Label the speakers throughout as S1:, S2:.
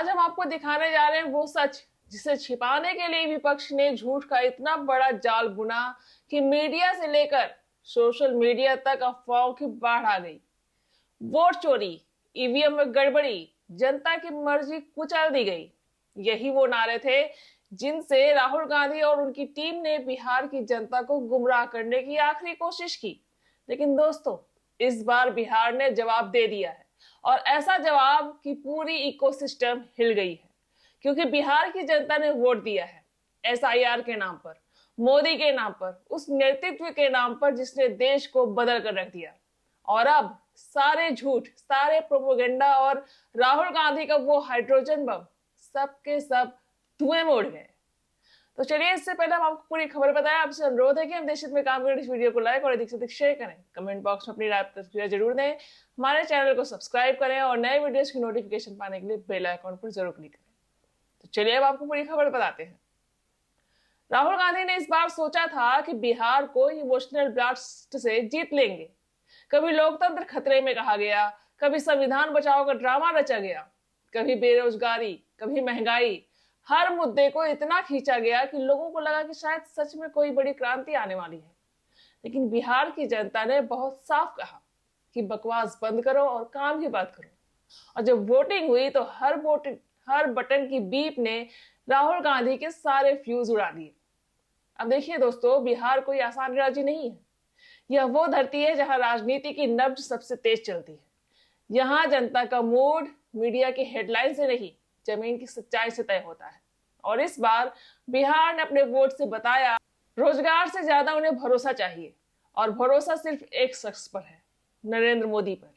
S1: आज हम आपको दिखाने जा रहे हैं वो सच जिसे छिपाने के लिए विपक्ष ने झूठ का इतना बड़ा जाल बुना कि मीडिया से लेकर सोशल मीडिया तक अफवाहों की बाढ़ आ गई। वोट चोरी, ईवीएम में गड़बड़ी, जनता की मर्जी कुचल दी गई। यही वो नारे थे जिनसे राहुल गांधी और उनकी टीम ने बिहार की जनता को गुमराह करने की आखिरी कोशिश की। लेकिन दोस्तों, इस बार बिहार ने जवाब दे दिया है, और ऐसा जवाब कि पूरी इकोसिस्टम हिल गई है। क्योंकि बिहार की जनता ने वोट दिया है एसआईआर के नाम पर, मोदी के नाम पर, उस नेतृत्व के नाम पर जिसने देश को बदल कर रख दिया। और अब सारे झूठ, सारे प्रोपेगेंडा और राहुल गांधी का वो हाइड्रोजन बम सब के सब धुएं में उड़ गए। तो चलिए, इससे पहले हम आपको पूरी खबर बताएं, आपसे अनुरोध है कि हम देश हित में काम करें। इस वीडियो को लाइक और अधिक से अधिक शेयर करें, कमेंट बॉक्स में अपनी राय तस्वीरें जरूर दें, हमारे चैनल को सब्सक्राइब करें और नए वीडियोस की नोटिफिकेशन पाने के लिए बेल आइकन पर जरूर क्लिक करें। तो चलिए, अब आपको पूरी खबर बताते हैं। राहुल गांधी ने इस बार सोचा था कि बिहार को इमोशनल ब्लास्ट से जीत लेंगे। कभी लोकतंत्र खतरे में कहा गया, कभी संविधान बचाओ का ड्रामा रचा गया, कभी बेरोजगारी, कभी महंगाई। हर मुद्दे को इतना खींचा गया कि लोगों को लगा कि शायद सच में कोई बड़ी क्रांति आने वाली है। लेकिन बिहार की जनता ने बहुत साफ कहा कि बकवास बंद करो और काम की बात करो। और जब वोटिंग हुई तो हर बटन की बीप ने राहुल गांधी के सारे फ्यूज उड़ा दिए। अब देखिए दोस्तों, बिहार कोई आसान राज्य नहीं है। यह वो धरती है जहां राजनीति की नब्ज सबसे तेज चलती है। यहाँ जनता का मूड मीडिया की हेडलाइन से नहीं, जमीन की सच्चाई से तय होता है। और इस बार बिहार ने अपने वोट से बताया, रोजगार से ज्यादा उन्हें भरोसा चाहिए, और भरोसा सिर्फ एक शख्स पर है, नरेंद्र मोदी पर।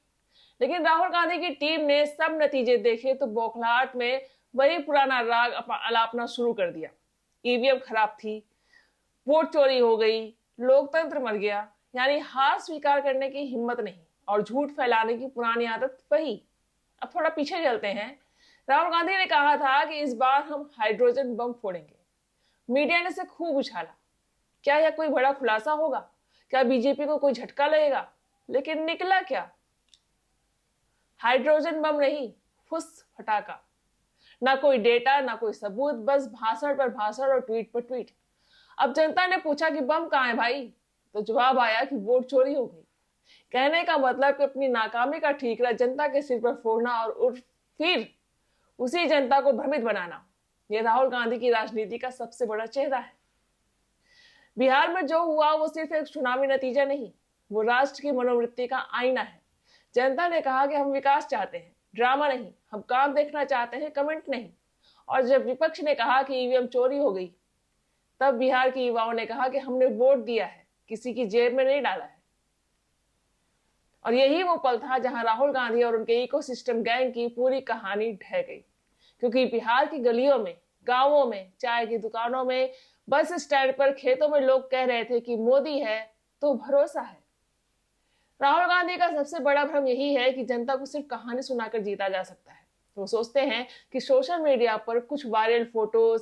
S1: लेकिन राहुल गांधी की टीम ने सब नतीजे देखे तो बौखलाहट में वही पुराना राग अलापना शुरू कर दिया। ईवीएम खराब थी, वोट चोरी हो गई, लोकतंत्र मर गया, यानी हार स्वीकार करने की हिम्मत नहीं, और झूठ फैलाने की पुरानी आदत वही। अब थोड़ा पीछे चलते हैं। राहुल गांधी ने कहा था कि इस बार हम हाइड्रोजन बम फोड़ेंगे। मीडिया ने इसे खूब उछाला। क्या यह कोई बड़ा खुलासा होगा? क्या बीजेपी को कोई झटका लगेगा? लेकिन निकला क्या? हाइड्रोजन बम नहीं, फुस फटाका। ना कोई डेटा, ना कोई सबूत, बस भाषण पर भाषण और ट्वीट पर ट्वीट। अब जनता ने पूछा कि बम कहाँ है भाई? तो जवाब आया कि वोट चोरी हो गई। कहने का मतलब कि अपनी नाकामी का ठीकरा जनता के सिर पर फोड़ना और फिर उसी जनता को भ्रमित बनाना, यह राहुल गांधी की राजनीति का सबसे बड़ा चेहरा है। बिहार में जो हुआ वो सिर्फ एक चुनावी नतीजा नहीं, वो राष्ट्र की मनोवृत्ति का आईना है। जनता ने कहा कि हम विकास चाहते हैं, ड्रामा नहीं। हम काम देखना चाहते हैं, कमेंट नहीं। और जब विपक्ष ने कहा कि ईवीएम चोरी हो गई, तब बिहार के युवाओं ने कहा कि हमने वोट दिया है, किसी की जेब में नहीं डाला है। और यही वो पल था जहां राहुल गांधी और उनके इकोसिस्टम गैंग की पूरी कहानी ढह गई। क्योंकि बिहार की गलियों में, गांवों में, चाय की दुकानों में, बस स्टैंड पर, खेतों में लोग कह रहे थे कि मोदी है तो भरोसा है। राहुल गांधी का सबसे बड़ा भ्रम यही है कि जनता को सिर्फ कहानी सुनाकर जीता जा सकता है। वो सोचते हैं कि सोशल मीडिया पर कुछ वायरल फोटोज,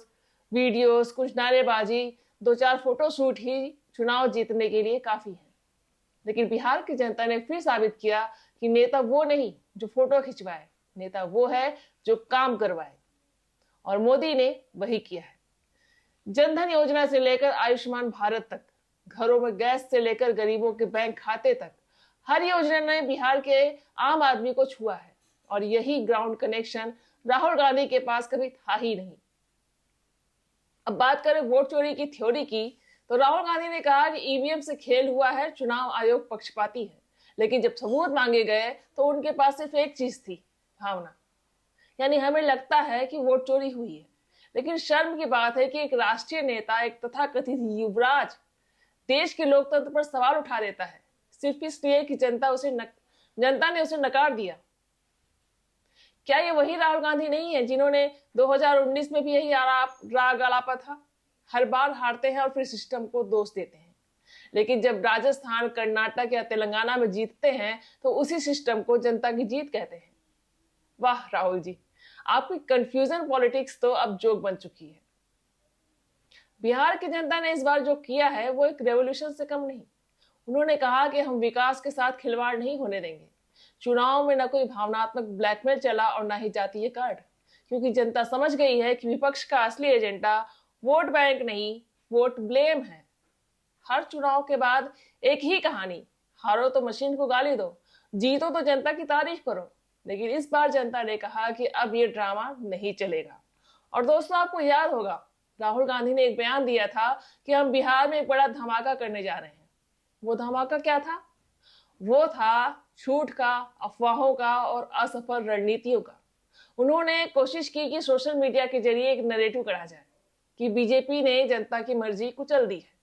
S1: वीडियोस, कुछ नारेबाजी, 2-4 फोटो शूट ही चुनाव जीतने के लिए काफी है। लेकिन बिहार की जनता ने फिर साबित किया कि नेता वो नहीं जो फोटो खिंचवाए, नेता वो है जो काम करवाए। और मोदी ने वही किया है। जनधन योजना से लेकर आयुष्मान भारत तक, घरों में गैस से लेकर गरीबों के बैंक खाते तक, हर योजना ने बिहार के आम आदमी को छुआ है। और यही ग्राउंड कनेक्शन राहुल गांधी के पास कभी था ही नहीं। अब बात करें वोट चोरी की थ्योरी की, तो राहुल गांधी ने कहा कि ईवीएम से खेल हुआ है, चुनाव आयोग पक्षपाती है। लेकिन जब सबूत मांगे गए तो उनके पास सिर्फ एक चीज थी, भावना। यानी हमें लगता है कि वोट चोरी हुई है। लेकिन शर्म की बात है कि एक राष्ट्रीय नेता, एक तथाकथित युवराज, देश के लोकतंत्र पर सवाल उठा देता है सिर्फ इसलिए कि जनता ने उसे नकार दिया। क्या ये वही राहुल गांधी नहीं है जिन्होंने 2019 में भी यही राग आलापा था? हर बार हारते हैं और फिर सिस्टम को दोष देते हैं। लेकिन जब राजस्थान, कर्नाटक या तेलंगाना में जीतते हैं तो उसी सिस्टम को जनता की जीत कहते हैं। वाह राहुल जी, आपकी कंफ्यूजन पॉलिटिक्स तो अब जोक बन चुकी है। बिहार की जनता ने इस बार जो किया है वो एक रेवोल्यूशन से कम नहीं। उन्होंने कहा कि हम विकास के साथ खिलवाड़ नहीं होने देंगे। चुनाव में न कोई भावनात्मक ब्लैकमेल चला और न ही जातीय कार्ड। क्योंकि जनता समझ गई है कि विपक्ष का असली एजेंडा वोट बैंक नहीं, वोट ब्लेम है। हर चुनाव के बाद एक ही कहानी, हारो तो मशीन को गाली दो, जीतो तो जनता की तारीफ करो। लेकिन इस बार जनता ने कहा कि अब ये ड्रामा नहीं चलेगा। और दोस्तों, आपको याद होगा राहुल गांधी ने एक बयान दिया था कि हम बिहार में एक बड़ा धमाका करने जा रहे हैं। वो धमाका क्या था? वो था झूठ का, अफवाहों का और असफल रणनीतियों का। उन्होंने कोशिश की कि सोशल मीडिया के जरिए एक नैरेटिव गढ़ा जाए कि बीजेपी ने जनता की मर्जी कुचल दी है,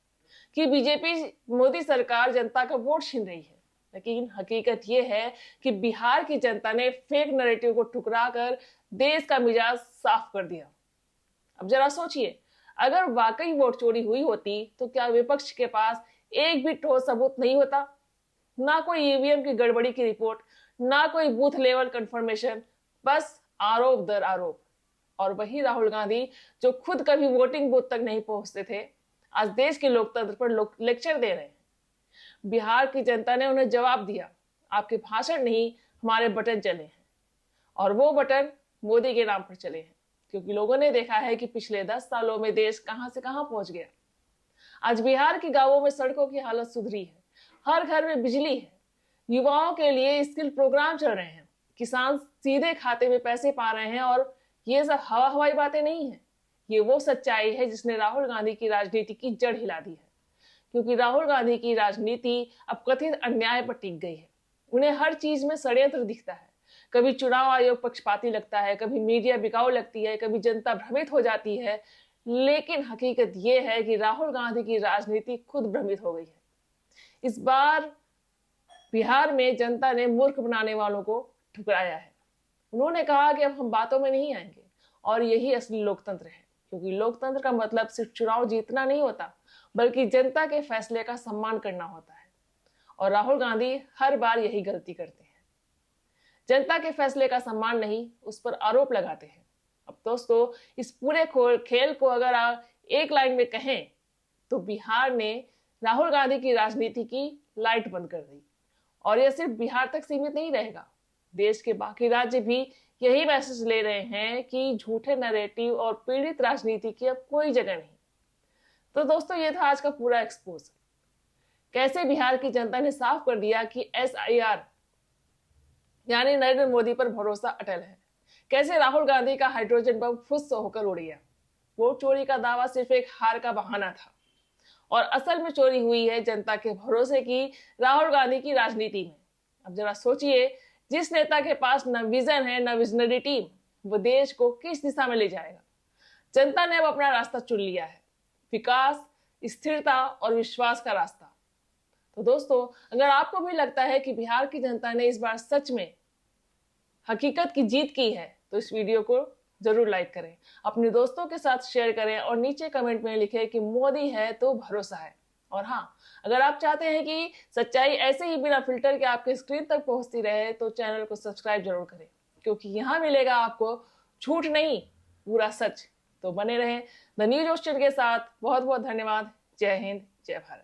S1: कि बीजेपी मोदी सरकार जनता का वोट छीन रही है। लेकिन हकीकत यह है कि बिहार की जनता ने फेक नैरेटिव को ठुकरा कर देश का मिजाज साफ कर दिया। अब जरा सोचिए, अगर वाकई वोट चोरी हुई होती तो क्या विपक्ष के पास एक भी ठोस सबूत नहीं होता? ना कोई ईवीएम की गड़बड़ी की रिपोर्ट, ना कोई बूथ लेवल कंफर्मेशन, बस आरोप दर आरोप। और वही राहुल गांधी जो खुद कभी वोटिंग बूथ तक नहीं पहुंचते थे, आज देश के लोकतंत्र पर लेक्चर दे रहे हैं। बिहार की जनता ने उन्हें जवाब दिया, आपके भाषण नहीं, हमारे बटन चले हैं। और वो बटन मोदी के नाम पर चले हैं, क्योंकि लोगों ने देखा है कि पिछले 10 सालों में देश कहां से कहां पहुंच गया। आज बिहार के गांवों में सड़कों की हालत सुधरी है, हर घर में बिजली है, युवाओं के लिए स्किल प्रोग्राम चल रहे हैं, किसान सीधे खाते में पैसे पा रहे हैं। और ये सब हवा हवाई बातें नहीं है, ये वो सच्चाई है जिसने राहुल गांधी की राजनीति की जड़ हिला दी है। क्योंकि राहुल गांधी की राजनीति अब कथित अन्याय पर टिक गई है। उन्हें हर चीज में षड्यंत्र दिखता है। कभी चुनाव आयोग पक्षपाती लगता है, कभी मीडिया बिकाऊ लगती है, कभी जनता भ्रमित हो जाती है। लेकिन हकीकत यह है कि राहुल गांधी की राजनीति खुद भ्रमित हो गई है। इस बार बिहार में जनता ने मूर्ख बनाने वालों को ठुकराया है। उन्होंने कहा कि अब हम बातों में नहीं आएंगे, और यही असली लोकतंत्र है। क्योंकि लोकतंत्र का मतलब सिर्फ चुनाव जीतना नहीं होता, बल्कि जनता के फैसले का सम्मान करना होता है। और राहुल गांधी हर बार यही गलती करते हैं, जनता के फैसले का सम्मान नहीं, उस पर आरोप लगाते हैं। अब दोस्तों, इस पूरे खेल को अगर आप एक लाइन में कहें तो बिहार ने राहुल गांधी की राजनीति की लाइट बंद कर दी। और यह सिर्फ बिहार तक सीमित नहीं रहेगा, देश के बाकी राज्य भी यही मैसेज ले रहे हैं कि झूठे नैरेटिव और पीड़ित राजनीति की अब कोई जगह नहीं। तो दोस्तों, ये था आज का पूरा एक्सपोज। कैसे बिहार की जनता ने साफ कर दिया कि एसआईआर यानी नरेंद्र मोदी पर भरोसा अटल है। कैसे राहुल गांधी का हाइड्रोजन बम फुस होकर उड़ गया। वोट चोरी का दावा सिर्फ एक हार का बहाना था, और असल में चोरी हुई है जनता के भरोसे की राहुल गांधी की राजनीति में। अब जरा सोचिए, जिस नेता के पास न विजन है न विजनरी टीम, वो देश को किस दिशा में ले जाएगा। जनता ने अब अपना रास्ता चुन लिया है, विकास, स्थिरता और विश्वास का रास्ता। तो दोस्तों, अगर आपको भी लगता है कि बिहार की जनता ने इस बार सच में हकीकत की जीत की है, तो इस वीडियो को जरूर लाइक करें, अपने दोस्तों के साथ शेयर करें और नीचे कमेंट में लिखें कि मोदी है तो भरोसा है। और हाँ, अगर आप चाहते हैं कि सच्चाई ऐसे ही बिना फिल्टर के आपके स्क्रीन तक पहुंचती रहे, तो चैनल को सब्सक्राइब जरूर करें, क्योंकि यहाँ मिलेगा आपको झूठ नहीं, पूरा सच। तो बने रहें द न्यूज ओस्टर के साथ। बहुत बहुत धन्यवाद। जय हिंद, जय भारत।